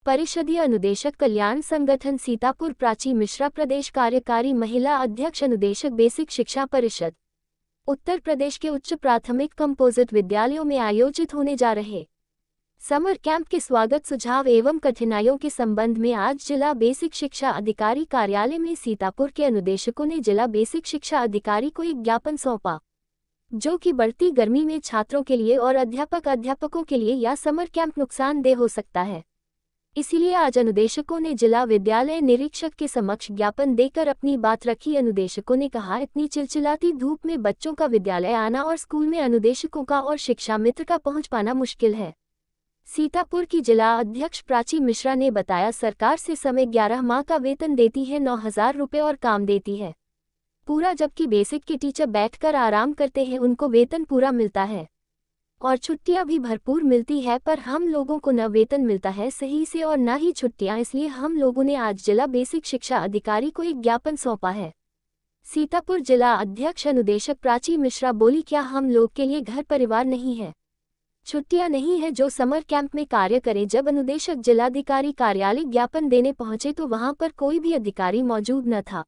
परिषदीय अनुदेशक कल्याण संगठन सीतापुर प्राची मिश्रा प्रदेश कार्यकारी महिला अध्यक्ष अनुदेशक बेसिक शिक्षा परिषद उत्तर प्रदेश के उच्च प्राथमिक कंपोजिट विद्यालयों में आयोजित होने जा रहे समर कैंप के स्वागत सुझाव एवं कठिनाइयों के संबंध में आज जिला बेसिक शिक्षा अधिकारी कार्यालय में सीतापुर के अनुदेशकों ने जिला बेसिक शिक्षा अधिकारी को एक ज्ञापन सौंपा, जो कि बढ़ती गर्मी में छात्रों के लिए और अध्यापकों के लिए यह समर कैंप नुकसानदेह हो सकता है। इसीलिए आज अनुदेशकों ने जिला विद्यालय निरीक्षक के समक्ष ज्ञापन देकर अपनी बात रखी। अनुदेशकों ने कहा, इतनी चिलचिलाती धूप में बच्चों का विद्यालय आना और स्कूल में अनुदेशकों का और शिक्षा मित्र का पहुंच पाना मुश्किल है। सीतापुर की जिला अध्यक्ष प्राची मिश्रा ने बताया, सरकार से समय 11 माह का वेतन देती है, 9,000 रुपये और काम देती है पूरा, जबकि बेसिक के टीचर बैठकर आराम करते हैं, उनको वेतन पूरा मिलता है और छुट्टियां भी भरपूर मिलती है, पर हम लोगों को न वेतन मिलता है सही से और न ही छुट्टियां। इसलिए हम लोगों ने आज जिला बेसिक शिक्षा अधिकारी को एक ज्ञापन सौंपा है। सीतापुर जिला अध्यक्ष अनुदेशक प्राची मिश्रा बोली, क्या हम लोग के लिए घर परिवार नहीं है, छुट्टियां नहीं है जो समर कैंप में कार्य करें। जब अनुदेशक जिलाधिकारी कार्यालय ज्ञापन देने पहुंचे तो वहां पर कोई भी अधिकारी मौजूद न था।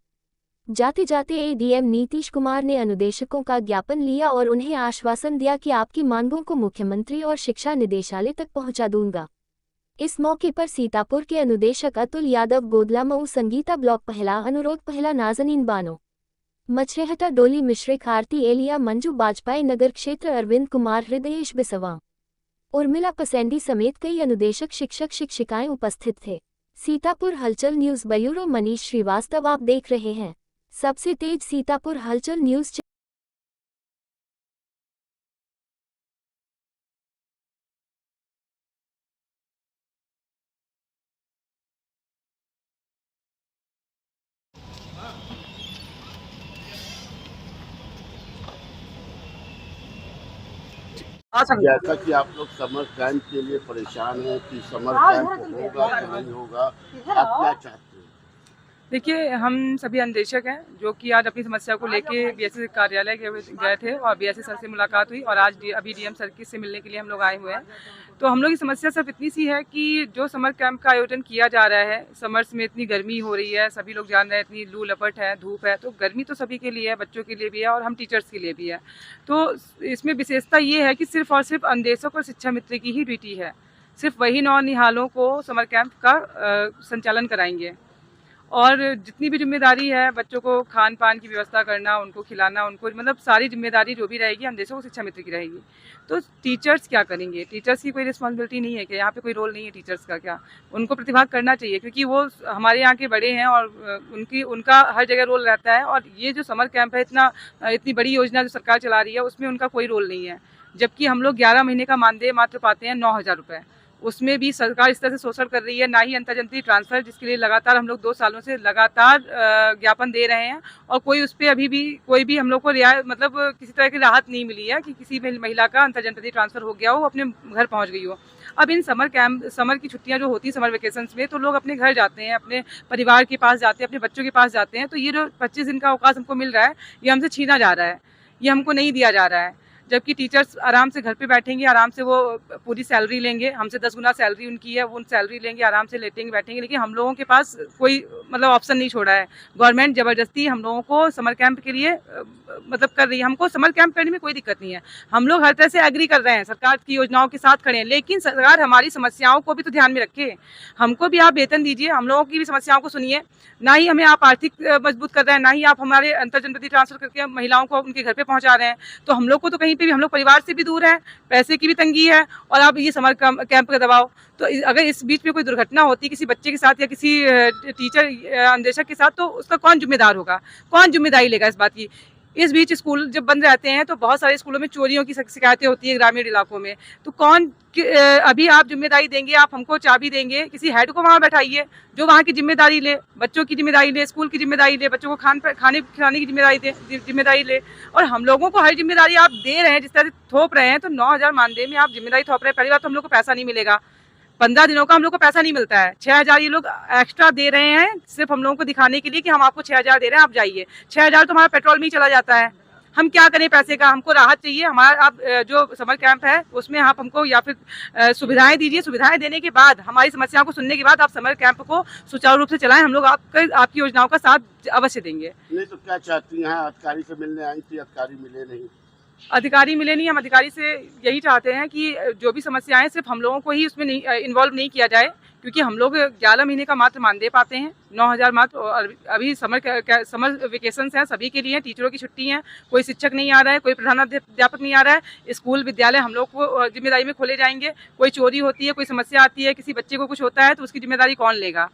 जाते जाते एडीएम नीतीश कुमार ने अनुदेशकों का ज्ञापन लिया और उन्हें आश्वासन दिया कि आपकी मांगों को मुख्यमंत्री और शिक्षा निदेशालय तक पहुंचा दूंगा। इस मौके पर सीतापुर के अनुदेशक अतुल यादव, गोदला मऊ संगीता ब्लॉक पहला, अनुरोध पहला, नाजनीन बानो मछरेहटा, डोली मिश्रिक, आरती एलिया, मंजू बाजपाई, नगर क्षेत्र अरविंद कुमार, हृदयेश बिसवा, उर्मिला पसेंडी समेत कई अनुदेशक शिक्षक शिक्षिकाएं उपस्थित थे। सीतापुर हलचल न्यूज ब्यूरो मनीष श्रीवास्तव। आप देख रहे हैं सबसे तेज सीतापुर हलचल न्यूज। जैसा कि आप लोग समर कैंप के लिए परेशान हैं कि समर कैंप होगा कि नहीं होगा, आप क्या चाहते हैं? देखिए, हम सभी अनुदेशक हैं जो कि आज अपनी समस्या को लेके बीएससी कार्यालय गए थे और बीएससी सर से मुलाकात हुई और आज अभी डीएम सर से मिलने के लिए हम लोग आए हुए हैं। तो हम लोग की समस्या सिर्फ इतनी सी है कि जो समर कैंप का आयोजन किया जा रहा है, समर्स में इतनी गर्मी हो रही है, सभी लोग जान रहे हैं, इतनी लू लपट है, धूप है, तो गर्मी तो सभी के लिए है, बच्चों के लिए भी है और हम टीचर्स के लिए भी है। तो इसमें विशेषता ये है कि सिर्फ और सिर्फ अनुदेशक और शिक्षा मित्र की ही ड्यूटी है, सिर्फ वही नौनिहालों को समर कैंप का संचालन कराएंगे और जितनी भी जिम्मेदारी है बच्चों को खान पान की व्यवस्था करना, उनको खिलाना, उनको मतलब सारी जिम्मेदारी जो भी रहेगी अनुदेशक और शिक्षा मित्र की रहेगी। तो टीचर्स क्या करेंगे? टीचर्स की कोई रिस्पॉन्सिबिलिटी नहीं है कि यहाँ पे कोई रोल नहीं है टीचर्स का? क्या उनको प्रतिभाग करना चाहिए, क्योंकि वो हमारे यहाँ के बड़े हैं और उनका हर जगह रोल रहता है। और ये जो समर कैंप है, इतनी बड़ी योजना जो सरकार चला रही है, उसमें उनका कोई रोल नहीं है, जबकि हम लोग 11 महीने का मानदेय मात्र पाते हैं 9,000 रुपये। उसमें भी सरकार इस तरह से शोषण कर रही है, ना ही अंतर्जनपदीय ट्रांसफर, जिसके लिए लगातार हम लोग 2 सालों से लगातार ज्ञापन दे रहे हैं और कोई उस पर अभी भी कोई भी हम लोग को मतलब किसी तरह की राहत नहीं मिली है कि किसी महिला का अंतर्जनपदीय ट्रांसफर हो गया हो, अपने घर पहुंच गई हो। अब इन समर की छुट्टियां जो होती है समर वेकेशंस में, तो लोग अपने घर जाते हैं, अपने परिवार के पास जाते हैं, अपने बच्चों के पास जाते हैं। तो ये जो 25 दिन का अवकाश हमको मिल रहा है, ये हमसे छीना जा रहा है, ये हमको नहीं दिया जा रहा है। जबकि टीचर्स आराम से घर पे बैठेंगे, आराम से वो पूरी सैलरी लेंगे, हमसे 10 गुना सैलरी उनकी है, वो उन सैलरी लेंगे, आराम से लेटेंगे बैठेंगे। लेकिन हम लोगों के पास कोई मतलब ऑप्शन नहीं छोड़ा है। गवर्नमेंट ज़बरदस्ती हम लोगों को समर कैंप के लिए मतलब कर रही है। हमको समर कैंप करने में कोई दिक्कत नहीं है, हम लोग हर तरह से एग्री कर रहे हैं, सरकार की योजनाओं के साथ खड़े हैं, लेकिन सरकार हमारी समस्याओं को भी तो ध्यान में रखे। हमको भी आप वेतन दीजिए, हम लोगों की भी समस्याओं को सुनिए। ना ही हमें आप आर्थिक मजबूत कर रहे हैं, ना ही आप हमारे अंतर्जनपदीय ट्रांसफर करके महिलाओं को उनके घर पे पहुंचा रहे हैं। तो हम लोग को तो कहीं पे भी, हम लोग परिवार से भी दूर है, पैसे की भी तंगी है और अब ये समर कैंप का दबाव। तो अगर इस बीच में कोई दुर्घटना होती किसी बच्चे के साथ या किसी टीचर अनुदेशक के साथ, तो उसका कौन जिम्मेदार होगा, कौन जिम्मेदारी लेगा इस बात की? इस बीच स्कूल जब बंद रहते हैं तो बहुत सारे स्कूलों में चोरियों की शिकायतें होती है ग्रामीण इलाकों में। तो कौन अभी आप जिम्मेदारी देंगे, आप हमको चाबी देंगे, किसी हेड को वहाँ बैठाइए जो वहाँ की जिम्मेदारी ले, बच्चों की जिम्मेदारी ले, स्कूल की जिम्मेदारी ले, बच्चों को खाने खिलाने की जिम्मेदारी ले। और हम लोगों को हर जिम्मेदारी आप दे रहे हैं, जिस तरह से थोप रहे हैं, तो 9,000 मानदेय में आप जिम्मेदारी थोप रहे हैं। पहली बात तो हम लोग को पैसा नहीं मिलेगा, 15 दिनों का हम लोग को पैसा नहीं मिलता है। 6,000 ये लोग एक्स्ट्रा दे रहे हैं सिर्फ हम लोगों को दिखाने के लिए कि हम आपको 6,000 दे रहे हैं, आप जाइए। 6,000 तो हमारा पेट्रोल में ही चला जाता है। हम क्या करें पैसे का, हमको राहत चाहिए। हमारा आप जो समर कैंप है उसमें आप हमको या फिर सुविधाएं दीजिए, सुविधाएं देने के बाद हमारी समस्याओं को सुनने के बाद आप समर कैंप को सुचारू रूप से चलाएं, हम लोग आपकी योजनाओं का साथ अवश्य देंगे। नहीं तो क्या चाहती हैं? अधिकारी से मिलने आई थी, अधिकारी मिले नहीं। अधिकारी मिले नहीं, हम अधिकारी से यही चाहते हैं कि जो भी समस्याएं सिर्फ हम लोगों को ही उसमें इन्वॉल्व नहीं किया जाए, क्योंकि हम लोग 11 महीने का मात्र मानदेय पाते हैं, 9,000 मात्र। और अभी समर वेकेशंस हैं, सभी के लिए टीचरों की छुट्टी है, कोई शिक्षक नहीं आ रहा है, कोई प्रधानाध्यापक नहीं आ रहा है। स्कूल विद्यालय हम लोग को जिम्मेदारी में खोले जाएंगे। कोई चोरी होती है, कोई समस्या आती है, किसी बच्चे को कुछ होता है तो उसकी जिम्मेदारी कौन लेगा,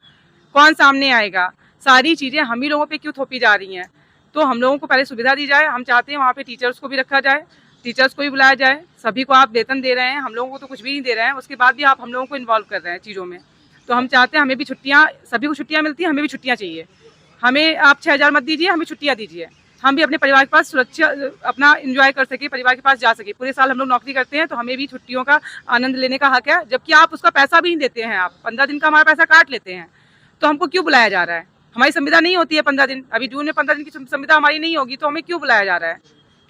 कौन सामने आएगा? सारी चीज़ें हम ही लोगों पर क्यों थोपी जा रही हैं? तो हम लोगों को पहले सुविधा दी जाए। हम चाहते हैं वहाँ पे टीचर्स को भी रखा जाए, टीचर्स को भी बुलाया जाए। सभी को आप वेतन दे रहे हैं, हम लोगों को तो कुछ भी नहीं दे रहे हैं, उसके बाद भी आप हम लोगों को इन्वॉल्व कर रहे हैं चीज़ों में। तो हम चाहते हैं हमें भी छुट्टियाँ, सभी को छुट्टियाँ मिलती हैं, हमें भी छुट्टियाँ चाहिए। हमें आप 6,000 मत दीजिए, हमें छुट्टियाँ दीजिए, हम भी अपने परिवार के पास सुरक्षा अपना एंजॉय कर सके, परिवार के पास जा सके। पूरे साल हम लोग नौकरी करते हैं तो हमें भी छुट्टियों का आनंद लेने का हक है, जबकि आप उसका पैसा भी नहीं देते हैं। आप 15 दिन का हमारा पैसा काट लेते हैं, तो हमको क्यों बुलाया जा रहा है? हमारी संविदा नहीं होती है 15 दिन, अभी जून में 15 दिन की संविदा हमारी नहीं होगी, तो हमें क्यों बुलाया जा रहा है?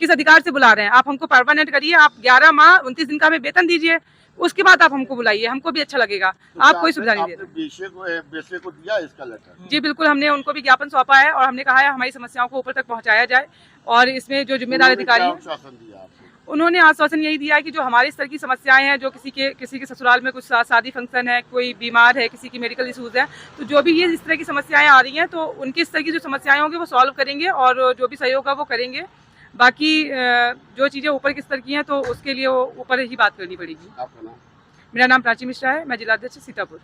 किस अधिकार से बुला रहे हैं? आप हमको परमानेंट करिए, आप 11 माह 29 दिन का हमें वेतन दीजिए, उसके बाद आप हमको बुलाइए, हमको भी अच्छा लगेगा। तो आप कोई सुविधा नहीं दे रहे। बीसीए को दिया इसका लेटर? जी बिल्कुल, हमने उनको भी ज्ञापन सौंपा है और हमने कहा है हमारी समस्याओं को ऊपर तक पहुंचाया जाए। और इसमें जो जिम्मेदार अधिकारी हैं, उन्होंने आश्वासन यही दिया है कि जो हमारे स्तर की समस्याएं हैं, जो किसी के ससुराल में कुछ शादी फंक्शन है, कोई बीमार है, किसी की मेडिकल इशूज़ है, तो जो भी ये इस तरह की समस्याएं आ रही हैं तो उनके स्तर की जो समस्याएं होंगी वो सॉल्व करेंगे और जो भी सहयोग है वो करेंगे। बाकी जो चीज़ें ऊपर के स्तर की हैं तो उसके लिए वो ऊपर ही बात करनी पड़ेगी। आपका नाम? मेरा नाम प्राची मिश्रा है, मैं जिलाध्यक्ष सीतापुर।